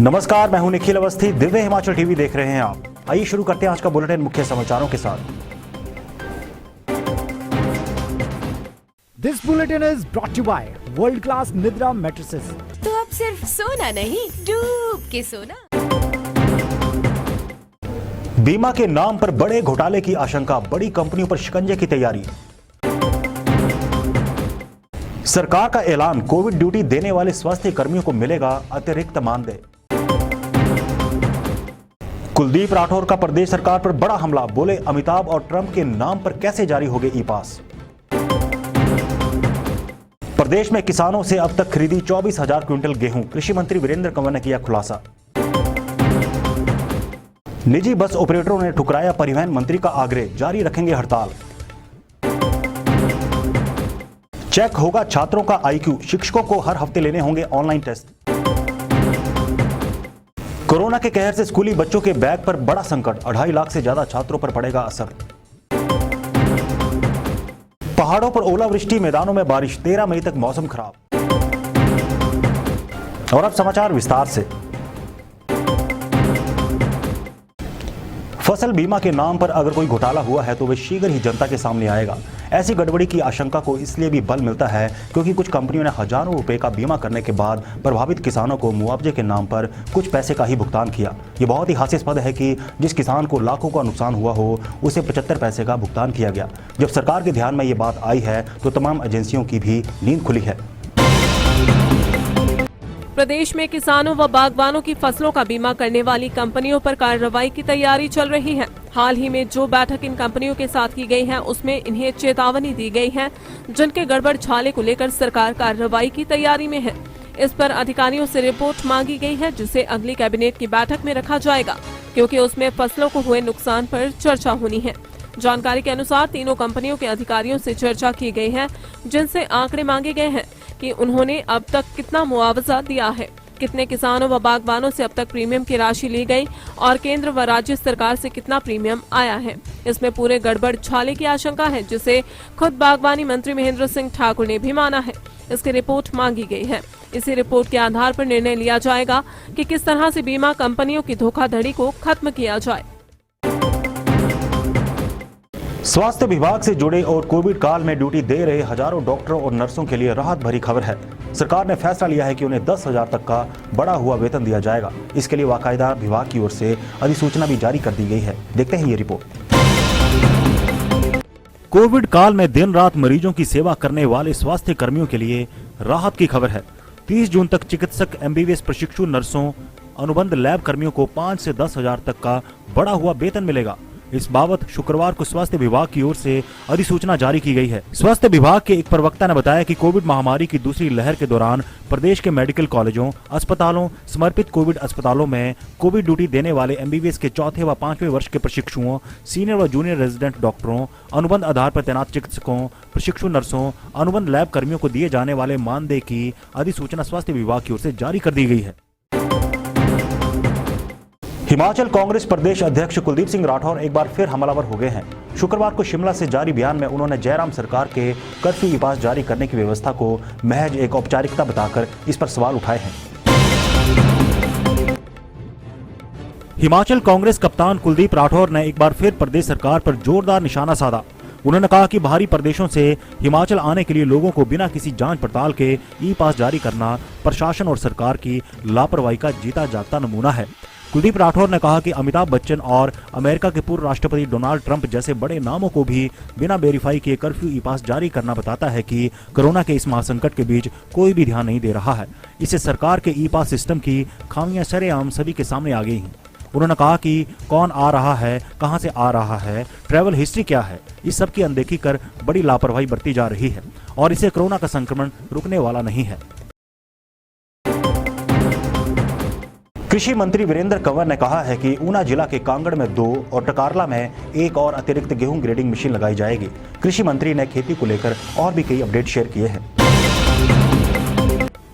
नमस्कार, मैं हूं निखिल अवस्थी। दिव्य हिमाचल टीवी देख रहे हैं आप। आइए शुरू करते हैं आज का बुलेटिन मुख्य समाचारों के साथ। This bulletin is brought you by world class Nidra mattresses. तो अब सिर्फ सोना नहीं, डूब के सोना। बीमा के नाम पर बड़े घोटाले की आशंका, बड़ी कंपनियों पर शिकंजे की तैयारी। सरकार का ऐलान, कोविड ड्यूटी देने वाले स्वास्थ्य कर्मियों को मिलेगा अतिरिक्त मानदेय। कुलदीप राठौर का प्रदेश सरकार पर बड़ा हमला, बोले अमिताभ और ट्रंप के नाम पर कैसे जारी होंगे ई पास। प्रदेश में किसानों से अब तक खरीदी 24,000 क्विंटल गेहूं, कृषि मंत्री वीरेंद्र कंवर ने किया खुलासा। निजी बस ऑपरेटरों ने ठुकराया परिवहन मंत्री का आग्रह, जारी रखेंगे हड़ताल। चेक होगा छात्रों का आईक्यू, शिक्षकों को हर हफ्ते लेने होंगे ऑनलाइन टेस्ट। कोरोना के कहर से स्कूली बच्चों के बैग पर बड़ा संकट, 2.5 लाख से ज्यादा छात्रों पर पड़ेगा असर। पहाड़ों पर ओलावृष्टि, मैदानों में बारिश, 13 मई तक मौसम खराब। और अब समाचार विस्तार से। फसल बीमा के नाम पर अगर कोई घोटाला हुआ है तो वह शीघ्र ही जनता के सामने आएगा। ऐसी गड़बड़ी की आशंका को इसलिए भी बल मिलता है क्योंकि कुछ कंपनियों ने हजारों रुपए का बीमा करने के बाद प्रभावित किसानों को मुआवजे के नाम पर कुछ पैसे का ही भुगतान किया। ये बहुत ही हास्यास्पद है कि जिस किसान को लाखों का नुकसान हुआ हो उसे 75 पैसे का भुगतान किया गया। जब सरकार के ध्यान में ये बात आई है तो तमाम एजेंसियों की भी नींद खुली है। प्रदेश में किसानों व बागवानों की फसलों का बीमा करने वाली कंपनियों पर कार्रवाई की तैयारी चल रही है। हाल ही में जो बैठक इन कंपनियों के साथ की गई है उसमें इन्हें चेतावनी दी गई है, जिनके गड़बड़ छाले को लेकर सरकार कार्रवाई की तैयारी में है। इस पर अधिकारियों से रिपोर्ट मांगी गई है, जिसे अगली कैबिनेट की बैठक में रखा जाएगा, क्योंकि उसमें फसलों को हुए नुकसान पर चर्चा होनी है। जानकारी के अनुसार तीनों कंपनियों के अधिकारियों से चर्चा की गई है, जिनसे आंकड़े मांगे गए हैं कि उन्होंने अब तक कितना मुआवजा दिया है, कितने किसानों व बागवानों से अब तक प्रीमियम की राशि ली गई और केंद्र व राज्य सरकार से कितना प्रीमियम आया है। इसमें पूरे गड़बड़ छाले की आशंका है, जिसे खुद बागवानी मंत्री महेंद्र सिंह ठाकुर ने भी माना है। इसकी रिपोर्ट मांगी गई है। इसी रिपोर्ट के आधार पर निर्णय लिया जाएगा कि किस तरह से बीमा कंपनियों की धोखाधड़ी को खत्म किया जाए। स्वास्थ्य विभाग से जुड़े और कोविड काल में ड्यूटी दे रहे हजारों डॉक्टरों और नर्सों के लिए राहत भरी खबर है। सरकार ने फैसला लिया है कि उन्हें 10,000 तक का बढ़ा हुआ वेतन दिया जाएगा। इसके लिए बाकायदा विभाग की ओर से अधिसूचना भी जारी कर दी गई है। देखते हैं ये रिपोर्ट। कोविड काल में दिन रात मरीजों की सेवा करने वाले स्वास्थ्य कर्मियों के लिए राहत की खबर है। 30 जून तक चिकित्सक, MBBS प्रशिक्षु नर्सों, अनुबंध लैब कर्मियों को 5 से 10,000 तक का बढ़ा हुआ वेतन मिलेगा। इस बाबत शुक्रवार को स्वास्थ्य विभाग की ओर से अधिसूचना जारी की गई है। स्वास्थ्य विभाग के एक प्रवक्ता ने बताया कि कोविड महामारी की दूसरी लहर के दौरान प्रदेश के मेडिकल कॉलेजों, अस्पतालों, समर्पित कोविड अस्पतालों में कोविड ड्यूटी देने वाले MBBS के 4थे व 5वें वर्ष के प्रशिक्षुओं, सीनियर व जूनियर रेजिडेंट डॉक्टरों, अनुबंध आधार पर तैनात चिकित्सकों, प्रशिक्षु नर्सों, अनुबंध लैब कर्मियों को दिए जाने वाले मानदेय की अधिसूचना स्वास्थ्य विभाग की ओर से जारी कर दी गई है। हिमाचल कांग्रेस प्रदेश अध्यक्ष कुलदीप सिंह राठौर एक बार फिर हमलावर हो गए हैं। शुक्रवार को शिमला से जारी बयान में उन्होंने जयराम सरकार के कर्फ्यू ई पास जारी करने की व्यवस्था को महज एक औपचारिकता बताकर इस पर सवाल उठाए हैं। हिमाचल कांग्रेस कप्तान कुलदीप राठौर ने एक बार फिर प्रदेश सरकार पर जोरदार निशाना साधा। उन्होंने कहा कि बाहरी प्रदेशों से हिमाचल आने के लिए लोगों को बिना किसी जांच पड़ताल के ई पास जारी करना प्रशासन और सरकार की लापरवाही का जीता जागता नमूना है। कुलदीप राठौर ने कहा कि अमिताभ बच्चन और अमेरिका के पूर्व राष्ट्रपति डोनाल्ड ट्रंप जैसे बड़े नामों को भी बिना वेरीफाई किए कर्फ्यू ई पास जारी करना बताता है कि कोरोना के इस महासंकट के बीच कोई भी ध्यान नहीं दे रहा है। इससे सरकार के ई पास सिस्टम की खामियां सरेआम सभी के सामने आ गई हैं। उन्होंने कहा कि कौन आ रहा है, कहां से आ रहा है, ट्रैवल हिस्ट्री क्या है, इस सब की अनदेखी कर बड़ी लापरवाही बरती जा रही है और इससे कोरोना का संक्रमण रुकने वाला नहीं है। कृषि मंत्री वीरेंद्र कंवर ने कहा है कि ऊना जिला के कांगड़ में 2 और टकारला में 1 और अतिरिक्त गेहूं ग्रेडिंग मशीन लगाई जाएगी। कृषि मंत्री ने खेती को लेकर और भी कई अपडेट शेयर किए हैं।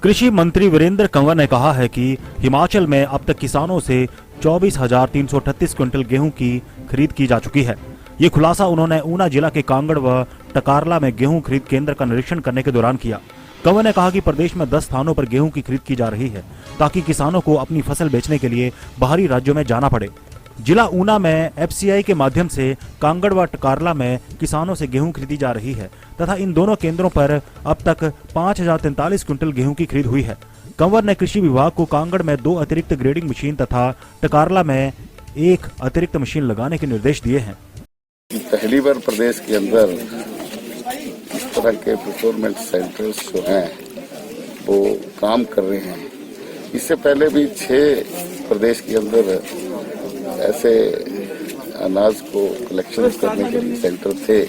कृषि मंत्री वीरेंद्र कंवर ने कहा है कि हिमाचल में अब तक किसानों से 24,338 क्विंटल गेहूं की खरीद की जा चुकी है। ये खुलासा उन्होंने ऊना जिला के कांगड़ व टकारला में गेहूं खरीद केंद्र का निरीक्षण करने के दौरान किया। कंवर ने कहा कि प्रदेश में 10 स्थानों पर गेहूं की खरीद की जा रही है ताकि किसानों को अपनी फसल बेचने के लिए बाहरी राज्यों में जाना पड़े। जिला ऊना में FCI के माध्यम से कांगड़ व टकारला में किसानों से गेहूं खरीदी जा रही है तथा इन दोनों केंद्रों पर अब तक 5043 क्विंटल गेहूं की खरीद हुई है। कंवर ने कृषि विभाग को कांगड़ में 2 अतिरिक्त ग्रेडिंग मशीन तथा टकारला में 1 अतिरिक्त मशीन लगाने के निर्देश दिए हैं। पहली बार प्रदेश के अंदर इस तरह के प्रोक्योरमेंट सेंटर्स जो हैं वो काम कर रहे हैं। इससे पहले भी 6 प्रदेश के अंदर ऐसे अनाज को कलेक्शन करने के लिए सेंटर थे,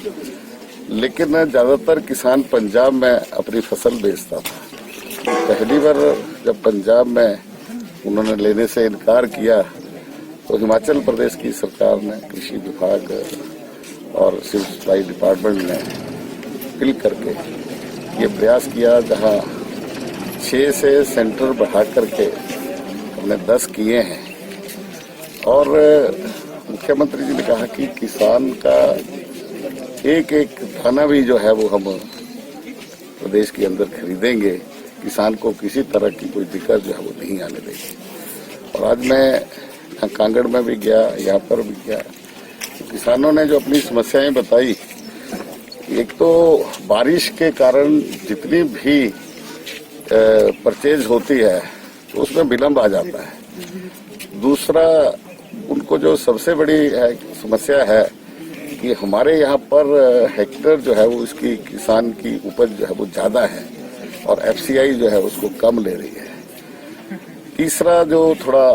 लेकिन ज्यादातर किसान पंजाब में अपनी फसल बेचता था। पहली बार जब पंजाब में उन्होंने लेने से इनकार किया तो हिमाचल प्रदेश की सरकार ने, कृषि विभाग और सिविल सप्लाई डिपार्टमेंट ने मिल करके ये प्रयास किया, जहां 6 से सेंटर बढ़ा करके हमने 10 किए हैं। और मुख्यमंत्री जी ने कहा कि किसान का एक दाना भी जो है वो हम प्रदेश के अंदर खरीदेंगे, किसान को किसी तरह की कोई दिक्कत जो है वो नहीं आने देगी। और आज मैं कांगड़ में भी गया, यहाँ पर भी गया, तो किसानों ने जो अपनी समस्याएं बताई, एक तो बारिश के कारण जितनी भी परचेज होती है तो उसमें विलम्ब आ जाता है। दूसरा, उनको जो सबसे बड़ी समस्या है कि हमारे यहाँ पर हेक्टेयर जो है वो इसकी किसान की उपज जो है वो ज्यादा है और FCI जो है उसको कम ले रही है। तीसरा, जो थोड़ा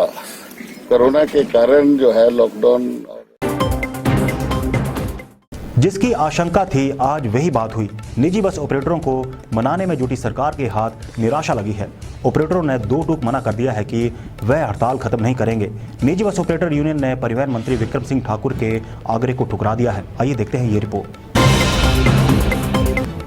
कोरोना के कारण जो है लॉकडाउन, जिसकी आशंका थी आज वही बात हुई। निजी बस ऑपरेटरों को मनाने में जुटी सरकार के हाथ निराशा लगी है। ऑपरेटरों ने 2 टूक मना कर दिया है कि वह हड़ताल खत्म नहीं करेंगे। निजी बस ऑपरेटर यूनियन ने परिवहन मंत्री विक्रम सिंह ठाकुर के आग्रह को ठुकरा दिया है। आइए देखते हैं ये रिपोर्ट।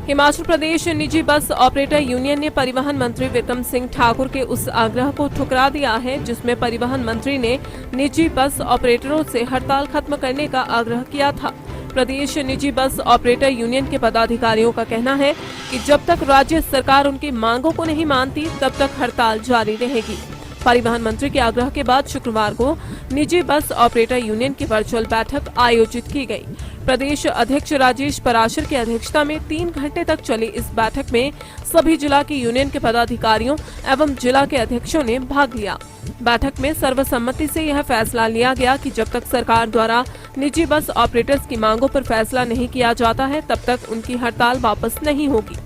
हिमाचल प्रदेश निजी बस ऑपरेटर यूनियन ने परिवहन मंत्री विक्रम सिंह ठाकुर के उस आग्रह को ठुकरा दिया है जिसमें परिवहन मंत्री ने निजी बस ऑपरेटरों से हड़ताल खत्म करने का आग्रह किया था। प्रदेश निजी बस ऑपरेटर यूनियन के पदाधिकारियों का कहना है कि जब तक राज्य सरकार उनकी मांगों को नहीं मानती तब तक हड़ताल जारी रहेगी। परिवहन मंत्री के आग्रह के बाद शुक्रवार को निजी बस ऑपरेटर यूनियन की वर्चुअल बैठक आयोजित की गई। प्रदेश अध्यक्ष राजेश पराशर की अध्यक्षता में 3 घंटे तक चली इस बैठक में सभी जिला की यूनियन के पदाधिकारियों एवं जिला के अध्यक्षों ने भाग लिया। बैठक में सर्वसम्मति से यह फैसला लिया गया कि जब तक सरकार द्वारा निजी बस ऑपरेटर्स की मांगों पर फैसला नहीं किया जाता है तब तक उनकी हड़ताल वापस नहीं होगी।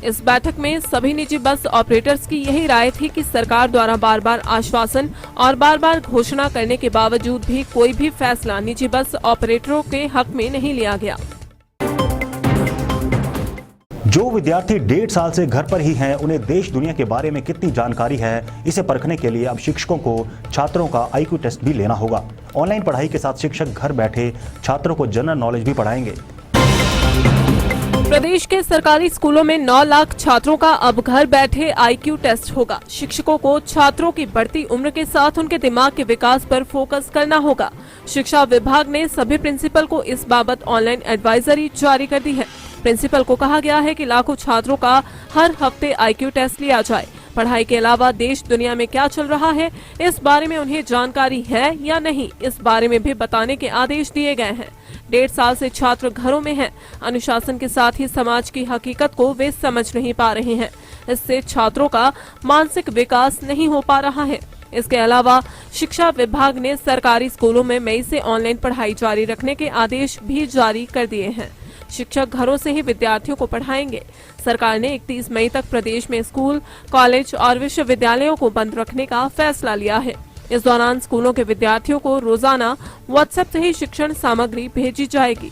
इस बैठक में सभी निजी बस ऑपरेटर्स की यही राय थी कि सरकार द्वारा बार बार आश्वासन और बार बार घोषणा करने के बावजूद भी कोई भी फैसला निजी बस ऑपरेटरों के हक में नहीं लिया गया। जो विद्यार्थी 1.5 साल से घर पर ही हैं, उन्हें देश दुनिया के बारे में कितनी जानकारी है, इसे परखने के लिए अब शिक्षकों को छात्रों का IQ टेस्ट भी लेना होगा। ऑनलाइन पढ़ाई के साथ शिक्षक घर बैठे छात्रों को जनरल नॉलेज भी पढ़ाएंगे। प्रदेश के सरकारी स्कूलों में 9 लाख छात्रों का अब घर बैठे IQ टेस्ट होगा। शिक्षकों को छात्रों की बढ़ती उम्र के साथ उनके दिमाग के विकास पर फोकस करना होगा। शिक्षा विभाग ने सभी प्रिंसिपल को इस बाबत ऑनलाइन एडवाइजरी जारी कर दी है। प्रिंसिपल को कहा गया है कि लाखों छात्रों का हर हफ्ते IQ टेस्ट लिया जाए। पढ़ाई के अलावा देश दुनिया में क्या चल रहा है, इस बारे में उन्हें जानकारी है या नहीं, इस बारे में भी बताने के आदेश दिए गए हैं। 1.5 साल से छात्र घरों में हैं। अनुशासन के साथ ही समाज की हकीकत को वे समझ नहीं पा रहे हैं। इससे छात्रों का मानसिक विकास नहीं हो पा रहा है। इसके अलावा शिक्षा विभाग ने सरकारी स्कूलों में मई से ऑनलाइन पढ़ाई जारी रखने के आदेश भी जारी कर दिए हैं। शिक्षक घरों से ही विद्यार्थियों को पढ़ाएंगे। सरकार ने 31 मई तक प्रदेश में स्कूल, कॉलेज और विश्वविद्यालयों को बंद रखने का फैसला लिया है। इस दौरान स्कूलों के विद्यार्थियों को रोजाना व्हाट्सएप से ही शिक्षण सामग्री भेजी जाएगी।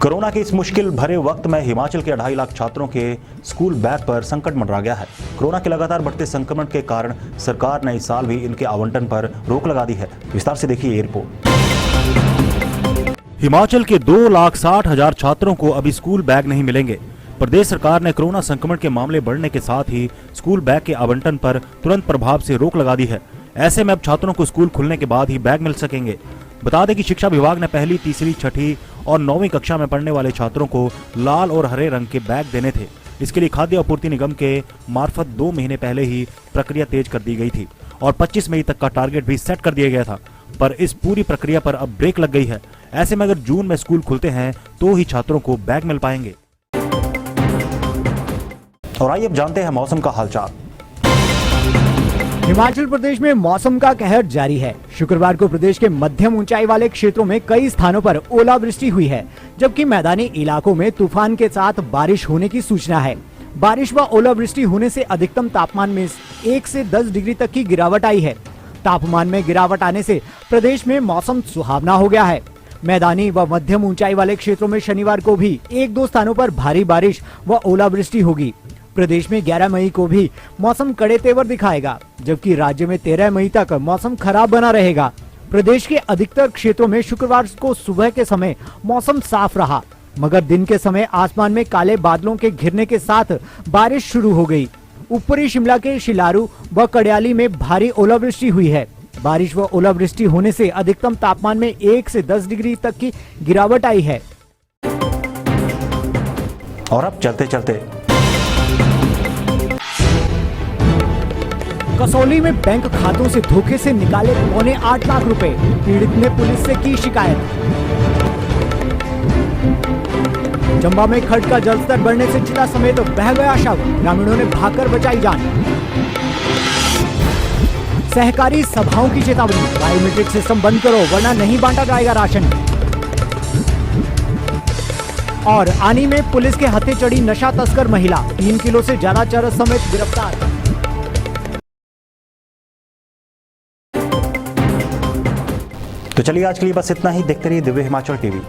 कोरोना के इस मुश्किल भरे वक्त में हिमाचल के 2.5 लाख छात्रों के स्कूल बैग पर संकट मंडरा गया है। कोरोना के लगातार बढ़ते संक्रमण के कारण सरकार ने इस साल भी इनके आवंटन पर रोक लगा दी है। विस्तार से देखिए ये रिपोर्ट। हिमाचल के 2,60,000 छात्रों को अभी स्कूल बैग नहीं मिलेंगे। प्रदेश सरकार ने कोरोना संक्रमण के मामले बढ़ने के साथ ही स्कूल बैग के आवंटन पर तुरंत प्रभाव से रोक लगा दी है। ऐसे में अब छात्रों को स्कूल खुलने के बाद ही बैग मिल सकेंगे। बता दें कि शिक्षा विभाग ने 1ली, 3री, 6ठी और 9वीं कक्षा में पढ़ने वाले छात्रों को लाल और हरे रंग के बैग देने थे। इसके लिए खाद्य आपूर्ति निगम के मार्फत 2 महीने पहले ही प्रक्रिया तेज कर दी गई थी और 25 मई तक का टारगेट भी सेट कर दिया गया था, पर इस पूरी प्रक्रिया पर अब ब्रेक लग गई है। ऐसे में अगर जून में स्कूल खुलते हैं तो ही छात्रों को बैग मिल पाएंगे। और आइए अब जानते हैं मौसम का हालचाल। हिमाचल प्रदेश में मौसम का कहर जारी है। शुक्रवार को प्रदेश के मध्यम ऊंचाई वाले क्षेत्रों में कई स्थानों पर ओलावृष्टि हुई है, जबकि मैदानी इलाकों में तूफान के साथ बारिश होने की सूचना है। बारिश व ओलावृष्टि होने से अधिकतम तापमान में 1 से 10 डिग्री तक की गिरावट आई है। तापमान में गिरावट आने से प्रदेश में मौसम सुहावना हो गया है। मैदानी व मध्यम ऊंचाई वाले क्षेत्रों में शनिवार को भी 1-2 स्थानों पर भारी बारिश व ओलावृष्टि होगी। प्रदेश में 11 मई को भी मौसम कड़े तेवर दिखाएगा, जबकि राज्य में 13 मई तक मौसम खराब बना रहेगा। प्रदेश के अधिकतर क्षेत्रों में शुक्रवार को सुबह के समय मौसम साफ रहा, मगर दिन के समय आसमान में काले बादलों के घिरने के साथ बारिश शुरू हो गई। ऊपरी शिमला के शिलारू व कड़याली में भारी ओलावृष्टि हुई है। बारिश व ओलावृष्टि होने से अधिकतम तापमान में 1 से 10 डिग्री तक की गिरावट आई है। और अब चलते चलते कसौली में बैंक खातों से धोखे से निकाले 8.25 लाख रुपए, पीड़ित ने पुलिस से की शिकायत। चंबा में खड्ड का जलस्तर बढ़ने से चिता समेत बह गया शव, ग्रामीणों ने भागकर बचाई जान। सहकारी सभाओं की चेतावनी, बायोमेट्रिक सिस्टम बंद करो वरना नहीं बांटा जाएगा राशन। और आनी में पुलिस के हत्थे चढ़ी नशा तस्कर महिला, 3 किलो से ज्यादा चरस समेत गिरफ्तार। तो चलिए आज के लिए बस इतना ही। देखते रहिए दिव्य हिमाचल टीवी।